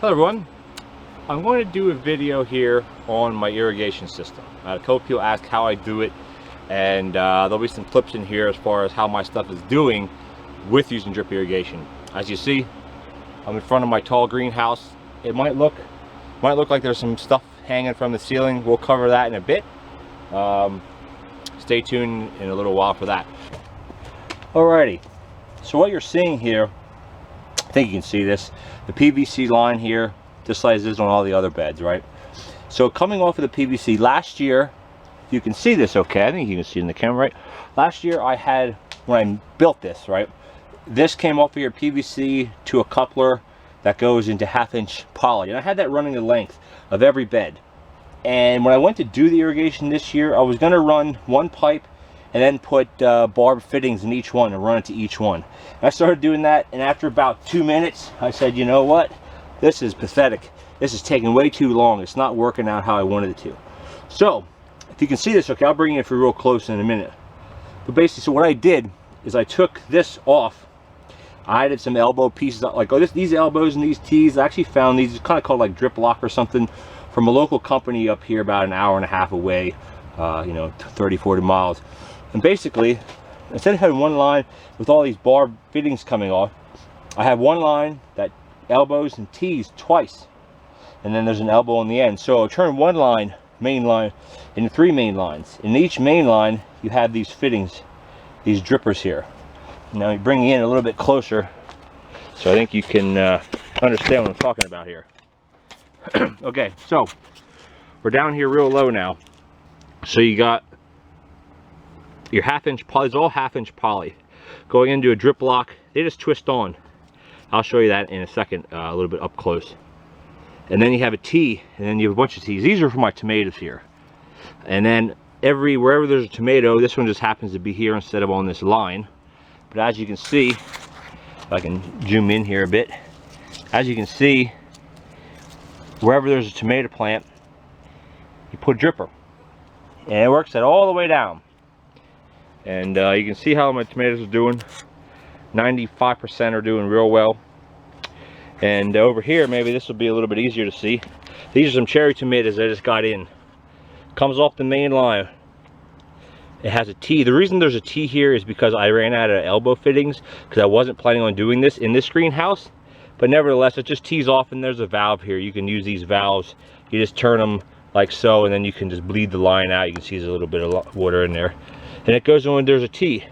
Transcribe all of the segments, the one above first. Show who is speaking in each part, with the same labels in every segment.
Speaker 1: Hello everyone, I'm going to do a video here on my irrigation system. A couple people ask how I do it, and there'll be some clips in here as far as how my stuff is doing with using drip irrigation. As you see, I'm in front of my tall greenhouse. It might look like there's some stuff hanging from the ceiling. We'll cover that in a bit. Stay tuned in a little while for that. Alrighty, so what you're seeing here, I think you can see this, the PVC line here, just like it is on all the other beds, right? So coming off of the PVC, last year, you can see this okay, I think you can see it in the camera, right? Last year I had, when I built this, right, this came off of your PVC to a coupler that goes into 1/2-inch poly, and I had that running the length of every bed. And when I went to do the irrigation this year, I was going to run one pipe and then put barb fittings in each one and run it to each one. And I started doing that, and after about 2 minutes, I said, you know what? This is pathetic. This is taking way too long. It's not working out how I wanted it to. So, if you can see this, okay, I'll bring it for real close in a minute. But basically, so what I did is I took this off. I added some elbow pieces, like these elbows and these tees. I actually found these, kind of called like drip lock or something, from a local company up here about an hour and a half away, you know, 30-40 miles. And basically, instead of having one line with all these barb fittings coming off, I have one line that elbows and tees twice, and then there's an elbow on the end. So I'll turn one line, main line, into 3 main lines. In each main line, you have these fittings, these drippers here. Now you bring it in a little bit closer, so I think you can understand what I'm talking about here. Okay, so we're down here real low now. So you got your 1/2-inch poly, it's all 1/2-inch poly going into a drip lock. They just twist on. I'll show you that in a second, a little bit up close. And then you have a tee, and then you have a bunch of tees. These are for my tomatoes here. And then wherever there's a tomato, this one just happens to be here instead of on this line. But as you can see, if I can zoom in here a bit, as you can see, wherever there's a tomato plant, you put a dripper, and it works that all the way down. And you can see how my tomatoes are doing. 95% are doing real well. And over here, maybe this will be a little bit easier to see. These are some cherry tomatoes I just got in. Comes off the main line. It has a T. The reason there's a T here is because I ran out of elbow fittings, because I wasn't planning on doing this in this greenhouse. But nevertheless, it just tees off, and there's a valve here. You can use these valves. You just turn them like so, and then you can just bleed the line out. You can see there's a little bit of water in there. And it goes on, there's a T.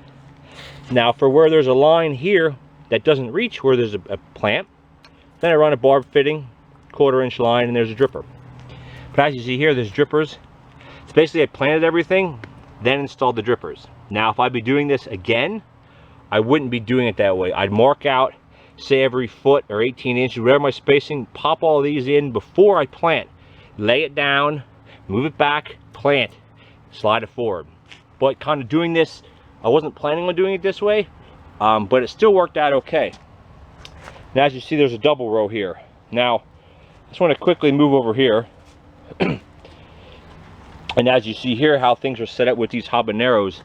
Speaker 1: Now for where there's a line here that doesn't reach where there's a plant, then I run a barb fitting, 1/4-inch line, and there's a dripper. But as you see here, there's drippers. It's basically I planted everything, then installed the drippers. Now if I'd be doing this again, I wouldn't be doing it that way. I'd mark out, say every foot or 18 inches, whatever my spacing, pop all these in before I plant. Lay it down, move it back, plant, slide it forward. But kind of doing this, I wasn't planning on doing it this way, but it still worked out okay. Now as you see, there's a double row here. Now, I just want to quickly move over here. And as you see here, how things are set up with these habaneros,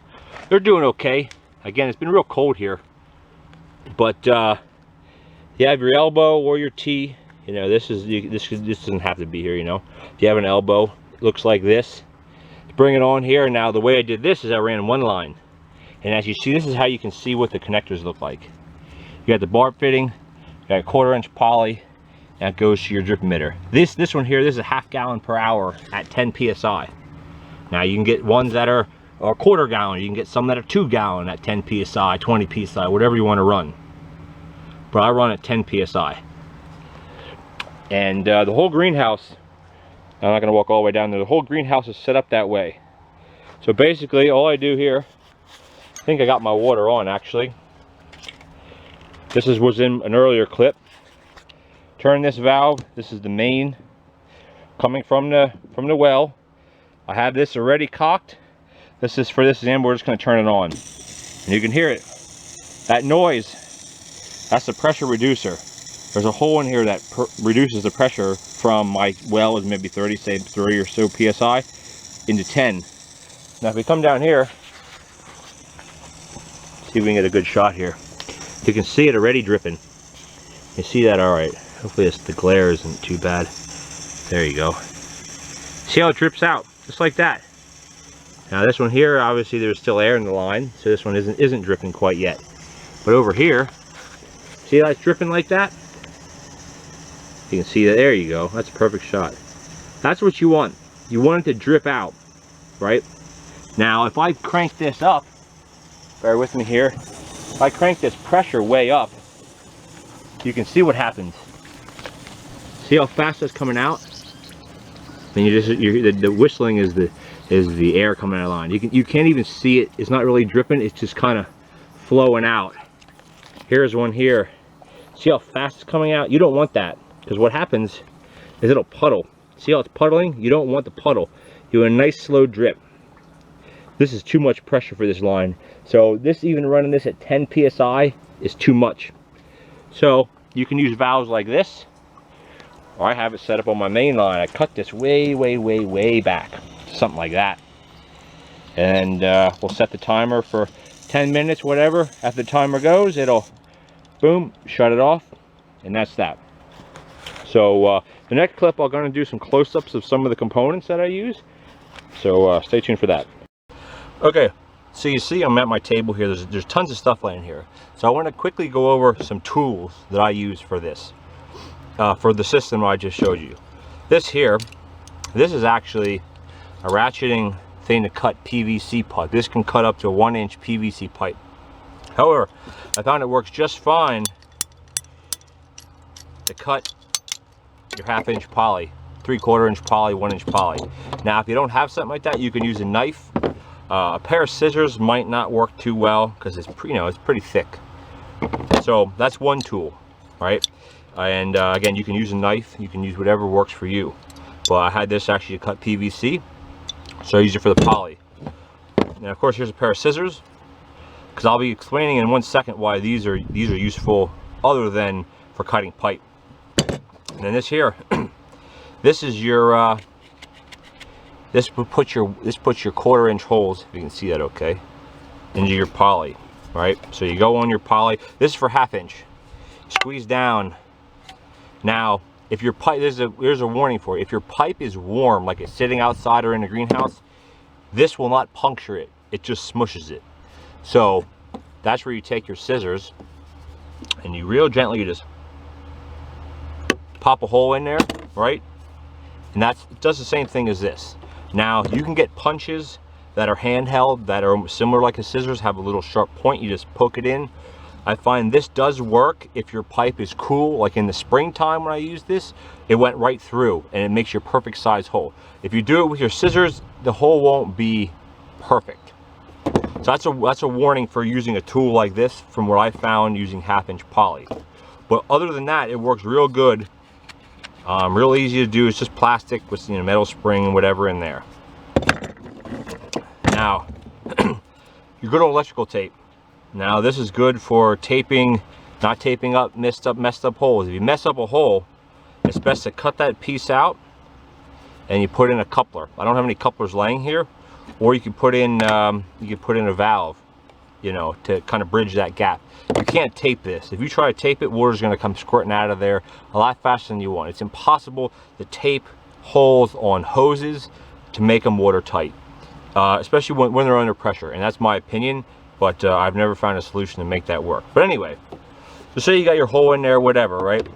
Speaker 1: they're doing okay. Again, it's been real cold here. But you have your elbow or your T. You know, this doesn't have to be here, you know. If you have an elbow, it looks like this. Bring it on here. Now the way I did this is I ran one line, and as you see, this is how you can see what the connectors look like. You got the barb fitting, you got a 1/4-inch poly, and it goes to your drip emitter. This one here, this is a 1/2 gallon per hour at 10 psi. Now you can get ones that are a 1/4 gallon, you can get some that are 2 gallon at 10 psi, 20 psi, whatever you want to run. But I run at 10 psi. And the whole greenhouse, I'm not going to walk all the way down there, the whole greenhouse is set up that way. So basically all I do here, I think I got my water on actually. This was in an earlier clip. Turn this valve, this is the main coming from the well. I have this already cocked. This is for this end, we're just going to turn it on. And you can hear it. That noise, that's the pressure reducer. There's a hole in here that reduces the pressure from my well is maybe 30, say 30 or so psi, into 10. Now if we come down here, see if we can get a good shot here. You can see it already dripping. You see that? All right. Hopefully the glare isn't too bad. There you go. See how it drips out, just like that. Now this one here, obviously there's still air in the line, so this one isn't dripping quite yet. But over here, see how it's dripping like that? You can see that, there you go. That's a perfect shot. That's what you want. You want it to drip out, right? Now, if I crank this up, bear with me here. If I crank this pressure way up, you can see what happens. See how fast that's coming out? And the whistling is the air coming out of the line. You can't even see it. It's not really dripping. It's just kind of flowing out. Here's one here. See how fast it's coming out? You don't want that, because what happens is it'll puddle. See how it's puddling? You don't want the puddle. You want a nice slow drip. This is too much pressure for this line. So this, even running this at 10 psi is too much. So you can use valves like this, or I have it set up on my main line. I cut this way back, something like that. And we'll set the timer for 10 minutes, whatever. After the timer goes, it'll boom, shut it off, and that's that. So the next clip, I'm going to do some close-ups of some of the components that I use. So stay tuned for that. Okay, so you see I'm at my table here. There's tons of stuff laying here. So I want to quickly go over some tools that I use for this, for the system I just showed you. This here, this is actually a ratcheting thing to cut PVC pipe. This can cut up to a 1-inch PVC pipe. However, I found it works just fine to cut your 1/2-inch poly, 3/4 inch poly, 1-inch poly. Now, if you don't have something like that, you can use a knife. A pair of scissors might not work too well because it's it's pretty thick. So that's one tool, right? And again, you can use a knife. You can use whatever works for you. But I had this actually to cut PVC, so I use it for the poly. Now, of course, here's a pair of scissors, because I'll be explaining in 1 second why these are useful other than for cutting pipe. And then this here, this is your this puts your 1/4 inch holes, if you can see that okay, into your poly, right? So you go on your poly. This is for 1/2 inch. Squeeze down. Now, if your pipe, there's a warning for you. If your pipe is warm, like it's sitting outside or in a greenhouse, this will not puncture it. It just smushes it. So that's where you take your scissors and you real gently, you just pop a hole in there, right? And it does the same thing as this. Now, you can get punches that are handheld, that are similar like a scissors, have a little sharp point. You just poke it in. I find this does work if your pipe is cool. Like in the springtime when I used this, it went right through and it makes your perfect size hole. If you do it with your scissors, the hole won't be perfect. So that's a warning for using a tool like this, from what I found using 1/2-inch poly. But other than that, it works real good. Real easy to do. It's just plastic with metal spring and whatever in there. Now, your good old electrical tape. Now this is good for taping, not taping up messed up holes. If you mess up a hole, it's best to cut that piece out and you put in a coupler. I don't have any couplers laying here, or you could put in a valve, to kind of bridge that gap. You can't tape this. If you try to tape it, water's going to come squirting out of there a lot faster than you want. It's impossible to tape holes on hoses to make them watertight, especially when they're under pressure. And that's my opinion, but I've never found a solution to make that work. But anyway, so say you got your hole in there, whatever, right?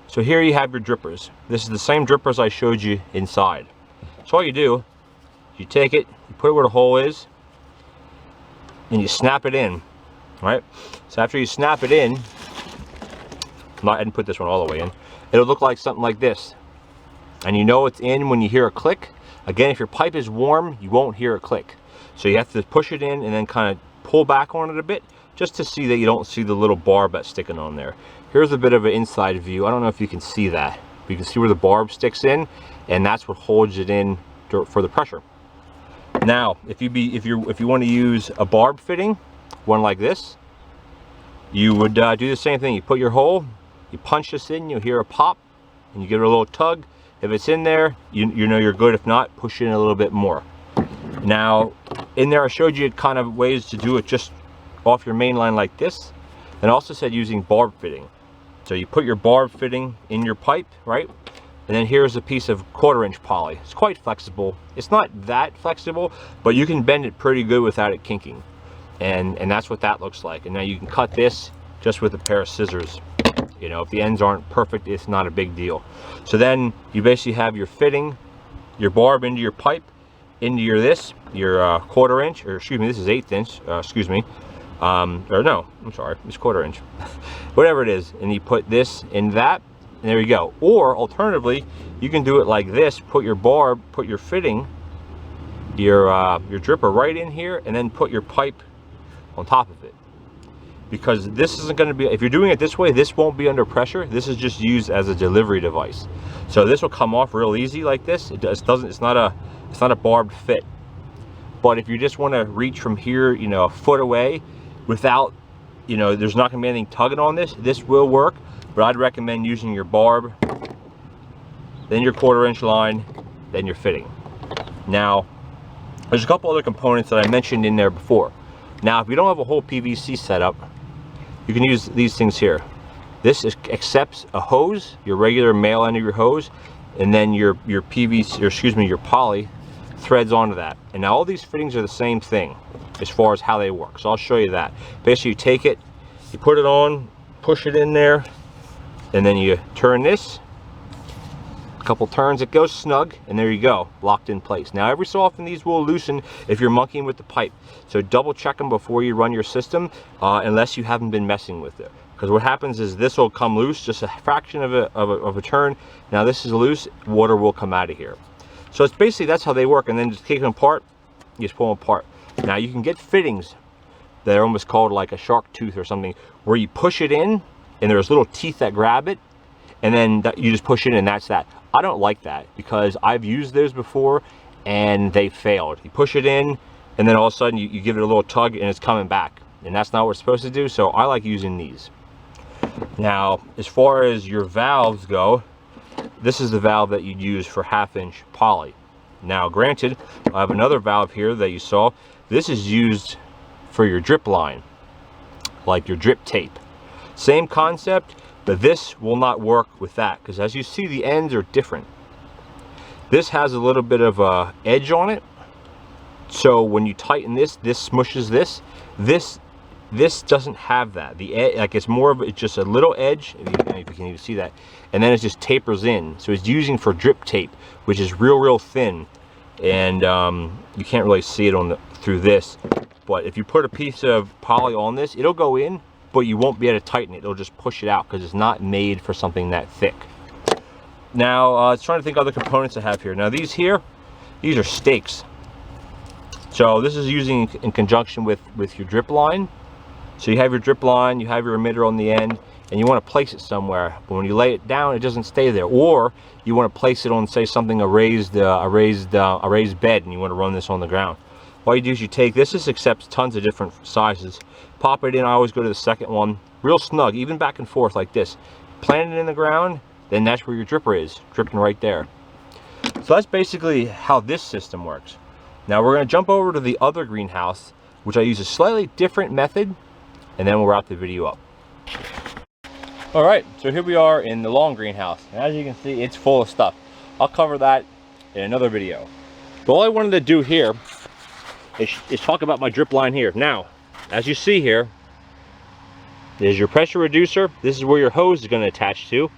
Speaker 1: So here you have your drippers. This is the same drippers I showed you inside. So all you do, you take it, you put it where the hole is, and you snap it in. Right, so after you snap it in, I didn't put this one all the way in, it'll look like something like this, and you know it's in when you hear a click. Again, if your pipe is warm, you won't hear a click, so you have to push it in and then kind of pull back on it a bit, just to see that you don't see the little barb that's sticking on there. Here's a bit of an inside view. I don't know if you can see that, but you can see where the barb sticks in, and that's what holds it in for the pressure. Now, if you want to use a barb fitting, one like this, you would do the same thing. You put your hole, you punch this in, you'll hear a pop, and you give it a little tug. If it's in there, you know you're good. If not, push it in a little bit more. Now, in there I showed you kind of ways to do it just off your main line like this, and also said using barb fitting. So you put your barb fitting in your pipe, right? And then here's a piece of 1/4 inch poly. It's quite flexible. It's not that flexible, but you can bend it pretty good without it kinking. And that's what that looks like. And now you can cut this just with a pair of scissors. You know, if the ends aren't perfect, it's not a big deal. So then you basically have your fitting, your barb into your pipe, into your 1/4 inch, or excuse me, this is 1/8 inch, excuse me. Or no, I'm sorry, it's 1/4 inch. Whatever it is, and you put this in that, and there you go. Or alternatively, you can do it like this, put your barb, put your fitting, your dripper right in here, and then put your pipe on top of it. Because this isn't going to be, if you're doing it this way, this won't be under pressure. This is just used as a delivery device. So this will come off real easy like this. It's not a barbed fit. But if you just want to reach from here, you know, a foot away without, you know, there's not going to be anything tugging on this, this will work. But I'd recommend using your barb, then your 1/4 inch line, then your fitting. Now, there's a couple other components that I mentioned in there before. Now, if you don't have a whole PVC setup, you can use these things here. This accepts a hose, your regular male end of your hose, and then your PVC, or excuse me, your poly threads onto that. And now all these fittings are the same thing as far as how they work. So I'll show you that. Basically, you take it, you put it on, push it in there, and then you turn this. A couple turns, it goes snug, and there you go, locked in place. Now, every so often these will loosen if you're monkeying with the pipe. So double check them before you run your system, unless you haven't been messing with it. Because what happens is this will come loose, just a fraction of a turn. Now this is loose, water will come out of here. So it's basically, that's how they work. And then just take them apart, you just pull them apart. Now you can get fittings that are almost called like a shark tooth or something, where you push it in and there's little teeth that grab it, and then you just push it in, and that's that. I don't like that, because I've used those before and they failed. You push it in and then all of a sudden you give it a little tug and it's coming back, and that's not what it's supposed to do. So I like using these. Now, as far as your valves go, this is the valve that you'd use for 1/2 inch poly. Now granted, I have another valve here that you saw. This is used for your drip line, like your drip tape. Same concept, but this will not work with that, because as you see, the ends are different. This has a little bit of a edge on it, so when you tighten this, this smushes this. This doesn't have that. The edge, like, it's more of, it's just a little edge, if you can even see that, and then it just tapers in. So it's using for drip tape, which is real thin, and you can't really see it through this. But if you put a piece of poly on this, it'll go in, but you won't be able to tighten it. It'll just push it out, because it's not made for something that thick. Now, I was trying to think of other components I have here. Now these here, these are stakes. So this is using in conjunction with your drip line. So you have your drip line, you have your emitter on the end, and you want to place it somewhere. But when you lay it down, it doesn't stay there. Or you want to place it on, say, something a raised bed, and you want to run this on the ground. All you do is you take this. This accepts tons of different sizes. Pop it in. I always go to the second one, real snug, even back and forth like this. Plant it in the ground, then that's where your dripper is, dripping right there. So that's basically how this system works. Now we're going to jump over to the other greenhouse, which I use a slightly different method, and then we'll wrap the video up. All right, so here we are in the long greenhouse, and as you can see, it's full of stuff. I'll cover that in another video. But all I wanted to do here is talk about my drip line here. Now, as you see here, there's your pressure reducer. This is where your hose is going to attach to.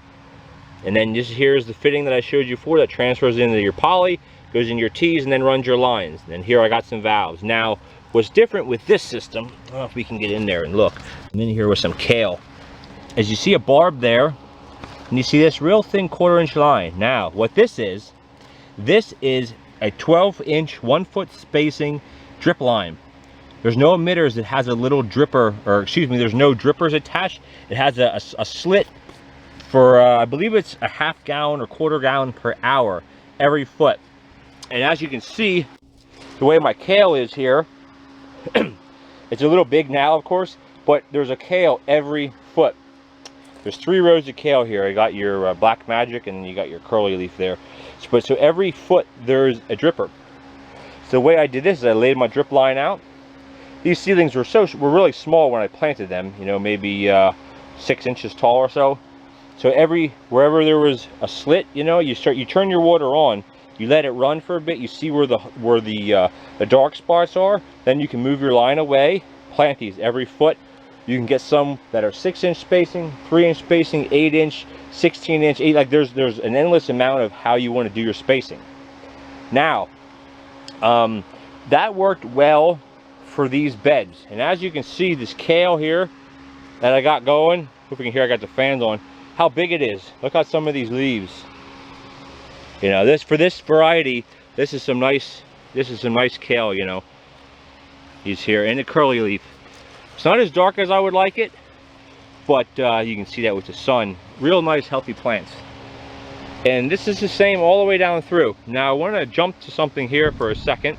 Speaker 1: And then this here is the fitting that I showed you before that transfers into your poly, goes in your T's, and then runs your lines. And then here I got some valves. Now, what's different with this system, I don't know if we can get in there and look. I'm in here with some kale. As you see a barb there, and you see this real thin 1/4 inch line. Now, what this is a 12-inch, 1-foot spacing drip line. There's no emitters. It has a little dripper, or excuse me, there's no drippers attached. It has a slit for, I believe it's a 1/2 gallon or 1/4 gallon per hour every foot. And as you can see, the way my kale is here, it's a little big now, of course, but there's a kale every foot. There's 3 rows of kale here. I got your black magic, and you got your curly leaf there. So every foot there's a dripper. So the way I did this is I laid my drip line out. These seedlings were really small when I planted them, you know, maybe 6 inches tall or so. So wherever there was a slit, you know, you turn your water on, you let it run for a bit, you see where the dark spots are, then you can move your line away, plant these every foot. You can get some that are 6-inch spacing, 3-inch spacing, 8-inch, 16-inch, 8, like there's an endless amount of how you want to do your spacing. Now, that worked well for these beds. And as you can see, this kale here that I got going, hope you can hear I got the fans on, how big it is. Look at some of these leaves. You know, for this variety, this is some nice kale, you know. He's here, and a curly leaf. It's not as dark as I would like it, but you can see that with the sun. Real nice, healthy plants. And this is the same all the way down through. Now I want to jump to something here for a second,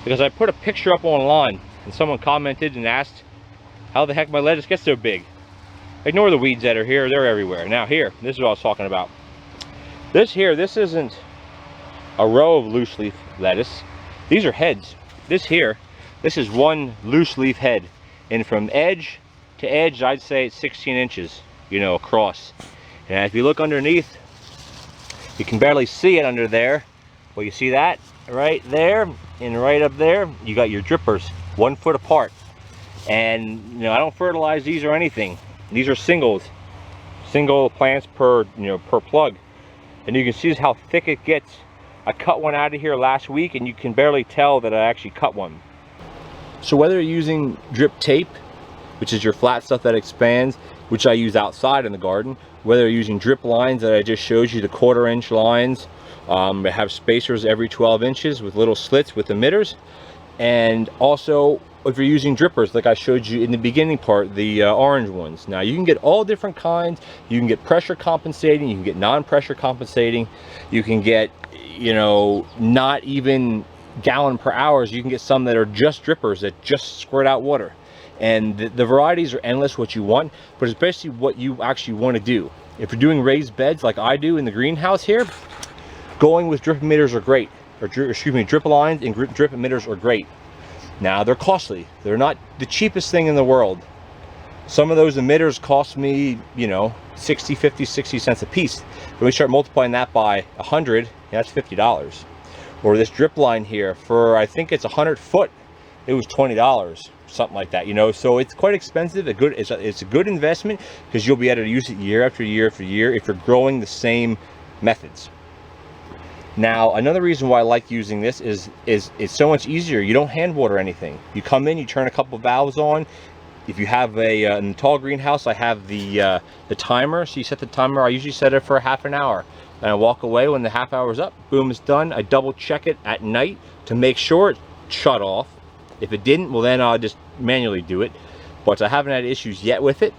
Speaker 1: because I put a picture up online, and someone commented and asked how the heck my lettuce gets so big. Ignore the weeds that are here, they're everywhere. Now here, this is what I was talking about. This isn't a row of loose leaf lettuce. These are heads. This is one loose leaf head, and from edge to edge, I'd say it's 16 inches, you know, across. And if you look underneath, you can barely see it under there. Well, you see that right there, and right up there, you got your drippers 1 foot apart. And you know, I don't fertilize these or anything. These are single plants per plug. And you can see how thick it gets. I cut one out of here last week, and you can barely tell that I actually cut one. So whether you're using drip tape, which is your flat stuff that expands, which I use outside in the garden, whether you're using drip lines that I just showed you, the 1/4-inch lines, they have spacers every 12 inches with little slits with emitters, and also if you're using drippers like I showed you in the beginning part, the orange ones. Now you can get all different kinds. You can get pressure compensating, you can get non-pressure compensating, you can get, you know, not even gallon per hours. You can get some that are just drippers that just squirt out water. And the varieties are endless what you want, but it's basically what you actually want to do. If you're doing raised beds like I do in the greenhouse here, going with drip emitters are great, or drip lines and drip emitters are great. Now they're costly. They're not the cheapest thing in the world. Some of those emitters cost me, you know, 60, 50, 60 cents a piece. When we start multiplying that by 100, that's $50. Or this drip line here, for I think it's 100 foot, it was $20, something like that, you know. So it's quite expensive. It's a good investment, because you'll be able to use it year after year after year if you're growing the same methods. Now another reason why I like using this is it's so much easier. You don't hand water anything. You come in, you turn a couple valves on. If you have in the tall greenhouse, I have the timer. So you set the timer. I usually set it for half an hour, and I walk away when the half hour is up. Boom, it's done. I double check it at night to make sure it shut off. If it didn't, well then I'll just manually do it. But I haven't had issues yet with it.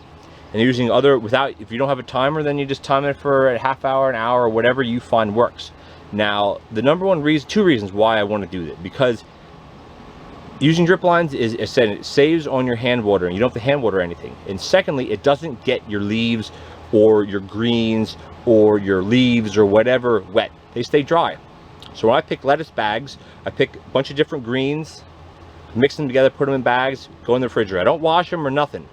Speaker 1: And using if you don't have a timer, then you just time it for a half hour, an hour, or whatever you find works. Now, the number one reason, 2 reasons why I want to do that, because using drip lines is, as I said, it saves on your hand watering. You don't have to hand water anything. And secondly, it doesn't get your leaves or your greens or your leaves or whatever wet. They stay dry. So when I pick lettuce bags, I pick a bunch of different greens, mix them together, put them in bags, go in the refrigerator. I don't wash them or nothing.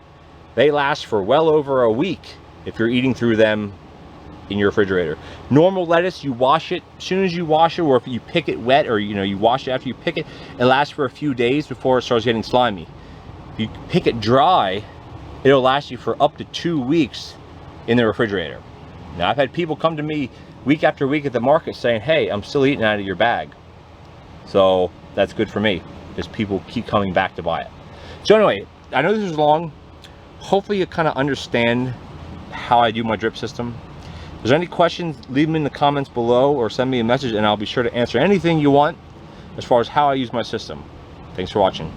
Speaker 1: They last for well over a week if you're eating through them in your refrigerator. Normal lettuce, you wash it. As soon as you wash it, or if you pick it wet, or you know, you wash it after you pick it, it lasts for a few days before it starts getting slimy. If you pick it dry, it'll last you for up to 2 weeks in the refrigerator. Now I've had people come to me week after week at the market saying, hey, I'm still eating out of your bag. So that's good for me, because people keep coming back to buy it. So anyway, I know this was long. Hopefully you kind of understand how I do my drip system. If there's any questions, leave them in the comments below, or send me a message, and I'll be sure to answer anything you want as far as how I use my system. Thanks for watching.